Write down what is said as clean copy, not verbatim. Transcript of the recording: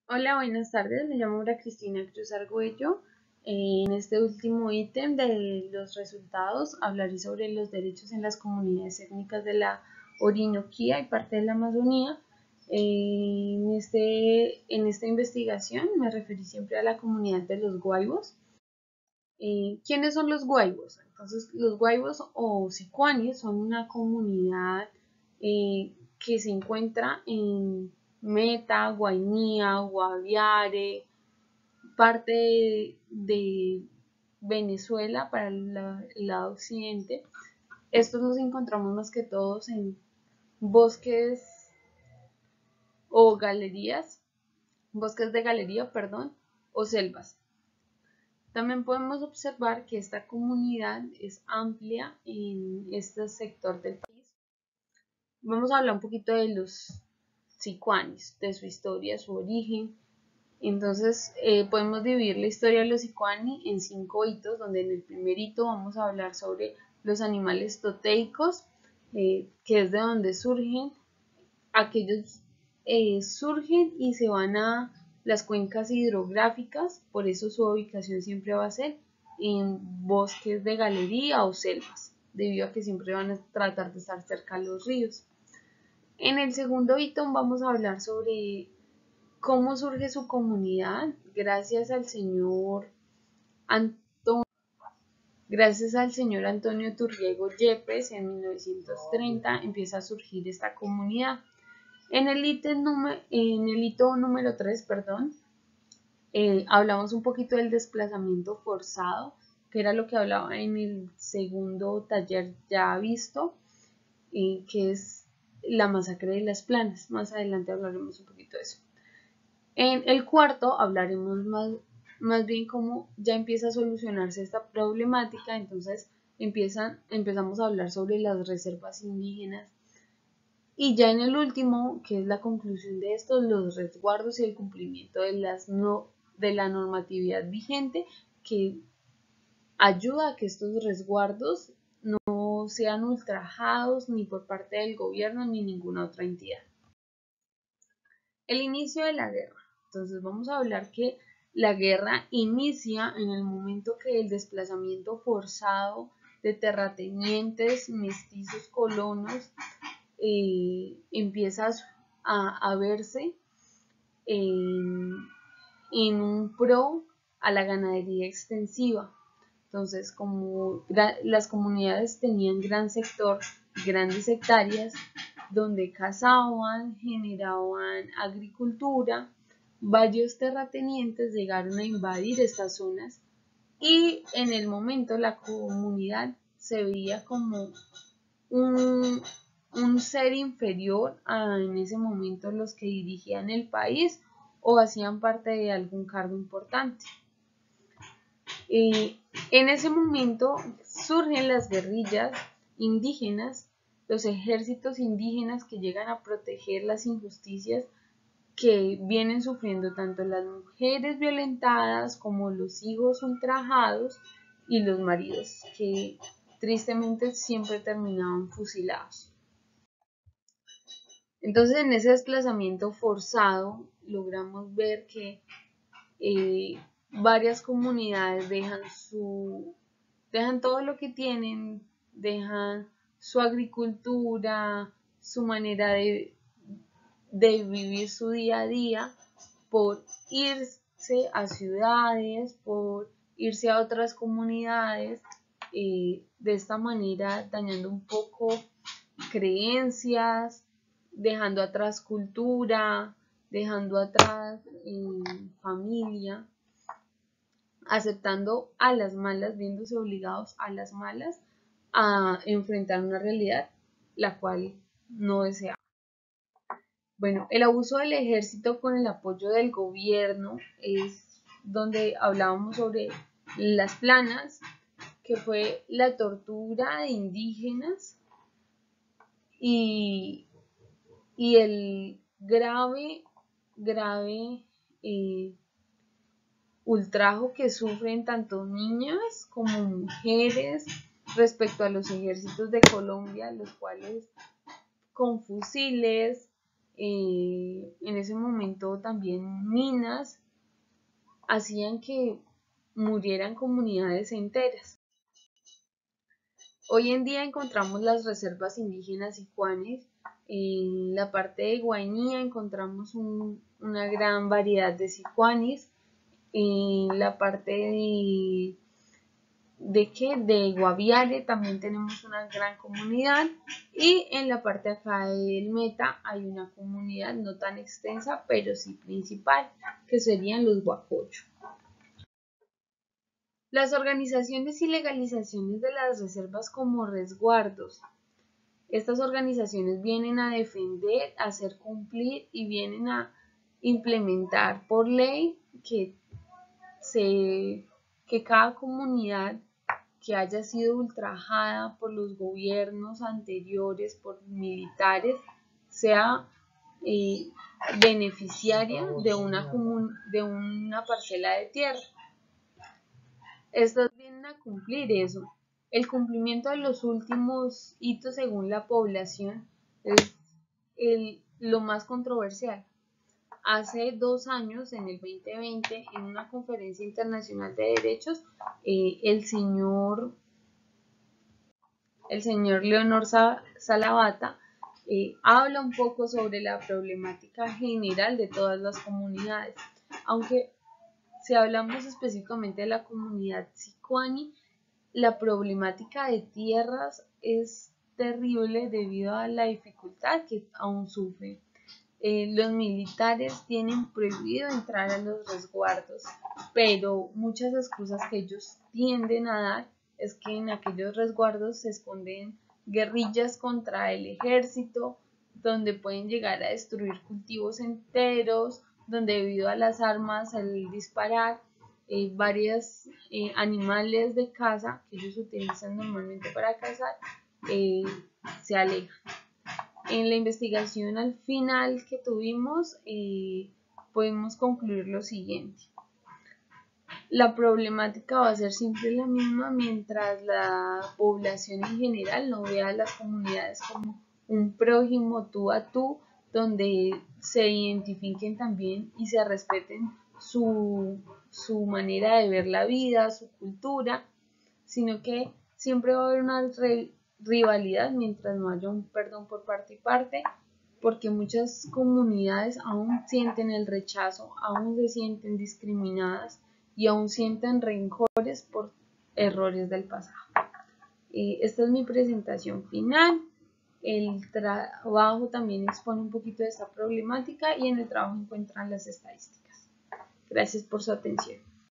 Hola, buenas tardes. Me llamo María Cristina Cruz Argüello. En este último ítem de los resultados hablaré sobre los derechos en las comunidades étnicas de la Orinoquía y parte de la Amazonía. En esta investigación me referí siempre a la comunidad de los Guaivos. ¿Quiénes son los Guaivos? Entonces, los Guaivos o Sicuanis son una comunidad que se encuentra en Meta, Guainía, Guaviare, parte de Venezuela para el lado occidente. Estos los encontramos más que todos en bosques o galerías, bosques de galería, perdón, o selvas. También podemos observar que esta comunidad es amplia en este sector del país. Vamos a hablar un poquito de los sicuanis, de su historia, su origen. Entonces, podemos dividir la historia de los sicuani en 5 hitos, donde en el primer hito vamos a hablar sobre los animales toteicos, que es de donde surgen. Aquellos surgen y se van a las cuencas hidrográficas, por eso su ubicación siempre va a ser en bosques de galería o selvas, debido a que siempre van a tratar de estar cerca de los ríos. En el segundo hito vamos a hablar sobre cómo surge su comunidad gracias al señor Antonio Turriego Yepes. En 1930 empieza a surgir esta comunidad. En el hito número 3, perdón, hablamos un poquito del desplazamiento forzado, que era lo que hablaba en el segundo taller ya visto, que es la masacre de las planas. Más adelante hablaremos un poquito de eso. En el cuarto hablaremos más bien cómo ya empieza a solucionarse esta problemática. Entonces empezamos a hablar sobre las reservas indígenas. Y ya en el último, que es la conclusión de esto, los resguardos y el cumplimiento de la normatividad vigente, que ayuda a que estos resguardos no sean ultrajados ni por parte del gobierno ni ninguna otra entidad. El inicio de la guerra. Entonces vamos a hablar que la guerra inicia en el momento que el desplazamiento forzado de terratenientes, mestizos, colonos, empieza a verse en, en un pro a la ganadería extensiva. Entonces, como las comunidades tenían gran sector, grandes hectáreas, donde cazaban, generaban agricultura, varios terratenientes llegaron a invadir estas zonas y en el momento la comunidad se veía como un ser inferior a en ese momento los que dirigían el país o hacían parte de algún cargo importante. En ese momento surgen las guerrillas indígenas, los ejércitos indígenas que llegan a proteger las injusticias que vienen sufriendo tanto las mujeres violentadas como los hijos ultrajados y los maridos que tristemente siempre terminaban fusilados. Entonces, en ese desplazamiento forzado logramos ver que varias comunidades dejan todo lo que tienen, dejan su agricultura, su manera de vivir su día a día por irse a ciudades, por irse a otras comunidades, de esta manera dañando un poco creencias, dejando atrás cultura, dejando atrás familia, aceptando a las malas, viéndose obligados a las malas a enfrentar una realidad la cual no deseaba. Bueno, el abuso del ejército con el apoyo del gobierno es donde hablábamos sobre las planas, que fue la tortura de indígenas y, y el grave ultrajo que sufren tanto niñas como mujeres respecto a los ejércitos de Colombia, los cuales con fusiles, en ese momento también minas hacían que murieran comunidades enteras. Hoy en día encontramos las reservas indígenas sicuanes. En la parte de Guainía encontramos una gran variedad de sicuanes. En la parte de Guaviare también tenemos una gran comunidad, y en la parte acá del Meta hay una comunidad no tan extensa pero sí principal, que serían los Guacocho. Las organizaciones y legalizaciones de las reservas como resguardos. Estas organizaciones vienen a defender, a hacer cumplir y vienen a implementar por ley que cada comunidad que haya sido ultrajada por los gobiernos anteriores, por militares, sea beneficiaria de una parcela de tierra. Estas vienen a cumplir eso. El cumplimiento de los últimos hitos según la población es lo más controversial. Hace 2 años, en el 2020, en una conferencia internacional de derechos, el señor Leonor Salavata habla un poco sobre la problemática general de todas las comunidades. Aunque si hablamos específicamente de la comunidad sicuani, la problemática de tierras es terrible debido a la dificultad que aún sufren. Los militares tienen prohibido entrar a los resguardos, pero muchas excusas que ellos tienden a dar es que en aquellos resguardos se esconden guerrillas contra el ejército, donde pueden llegar a destruir cultivos enteros, donde debido a las armas, al disparar, varios animales de caza que ellos utilizan normalmente para cazar, se alejan. En la investigación al final que tuvimos, podemos concluir lo siguiente. La problemática va a ser siempre la misma mientras la población en general no vea a las comunidades como un prójimo tú a tú, donde se identifiquen también y se respeten su manera de ver la vida, su cultura, sino que siempre va a haber una rivalidad mientras no haya un perdón por parte y parte, porque muchas comunidades aún sienten el rechazo, aún se sienten discriminadas y aún sienten rencores por errores del pasado. Esta es mi presentación final. El trabajo también expone un poquito de esta problemática y en el trabajo encuentran las estadísticas. Gracias por su atención.